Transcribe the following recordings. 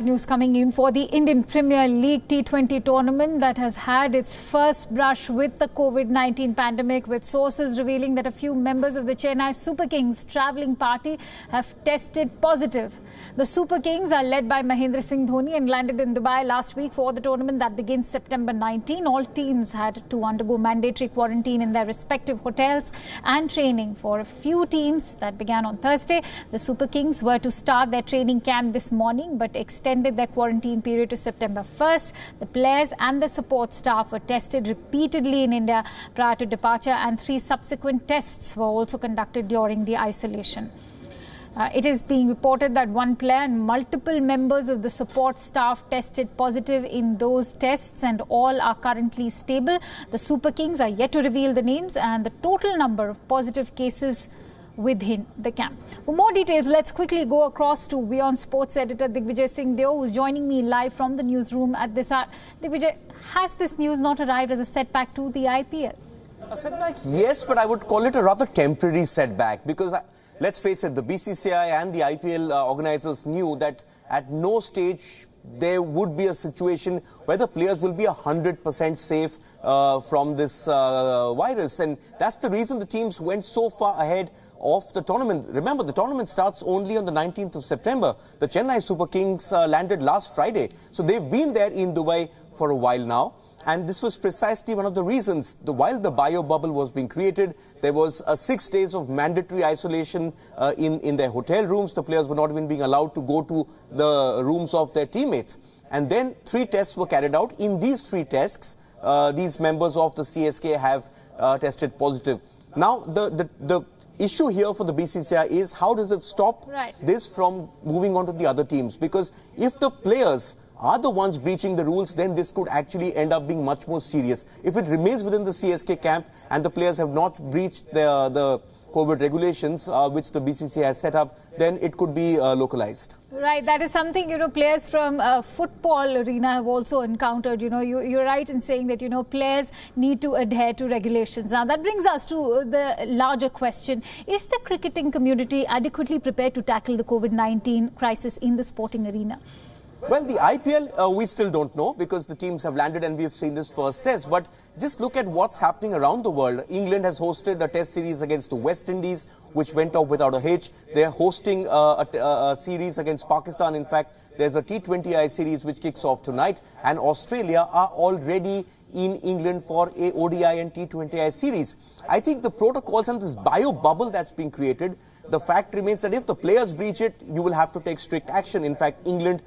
News coming in for the Indian Premier League T20 tournament that has had its first brush with the COVID-19 pandemic, with sources revealing that a few members of the Chennai Super Kings travelling party have tested positive. The Super Kings are led by Mahendra Singh Dhoni and landed in Dubai last week for the tournament that begins September 19. All teams had to undergo mandatory quarantine in their respective hotels and training. For a few teams that began on Thursday, the Super Kings were to start their training camp this morning but extended their quarantine period to September 1st. The players and the support staff were tested repeatedly in India prior to departure, and 3 subsequent tests were also conducted during the isolation. It is being reported that one player and multiple members of the support staff tested positive in those tests, and all are currently stable. The Super Kings are yet to reveal the names and the total number of positive cases within the camp. For more details, let's quickly go across to WION Sports Editor Digvijay Singh Deo, who's joining me live from the newsroom at this hour. Digvijay, has this news not arrived as a setback to the IPL? A setback, yes, but I would call it a rather temporary setback because, let's face it, the BCCI and the IPL organizers knew that at no stage there would be a situation where the players will be 100% safe from this virus, and that's the reason the teams went so far ahead of the tournament. Remember, the tournament starts only on the 19th of September. The Chennai Super Kings landed last Friday, so they've been there in Dubai for a while now. And this was precisely one of the reasons. While the bio bubble was being created, there was 6 days of mandatory isolation in their hotel rooms. The players were not even being allowed to go to the rooms of their teammates. And then 3 tests were carried out. In these 3 tests, these members of the CSK have tested positive. Now, the issue here for the BCCI is how does it stop this from moving on to the other teams? Because if the players are the ones breaching the rules, then this could actually end up being much more serious. If it remains within the CSK camp and the players have not breached the COVID regulations which the BCCI has set up, then it could be localized. Right, that is something, players from football arena have also encountered. You're right in saying that, players need to adhere to regulations. Now, that brings us to the larger question. Is the cricketing community adequately prepared to tackle the COVID-19 crisis in the sporting arena? Well, the IPL, we still don't know because the teams have landed and we've seen this first test. But just look at what's happening around the world. England has hosted a test series against the West Indies, which went off without a hitch. They're hosting a series against Pakistan. In fact, there's a T20I series which kicks off tonight. And Australia are already in England for a ODI and T20I series. I think the protocols and this bio bubble that's being created, the fact remains that if the players breach it, you will have to take strict action. In fact, England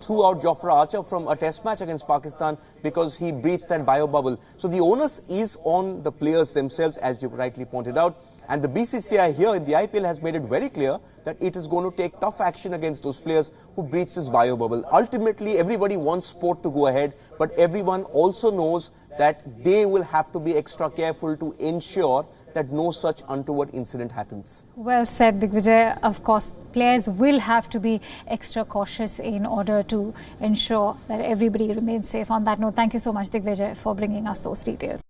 threw out Jofra Archer from a test match against Pakistan because he breached that bio bubble. So the onus is on the players themselves, as you rightly pointed out. And the BCCI here in the IPL has made it very clear that it is going to take tough action against those players who breach this bio bubble. Ultimately, everybody wants sport to go ahead, but everyone also knows that they will have to be extra careful to ensure that no such untoward incident happens. Well said, Digvijay. Of course, players will have to be extra cautious in order to ensure that everybody remains safe. On that note, thank you so much, Digvijay, for bringing us those details.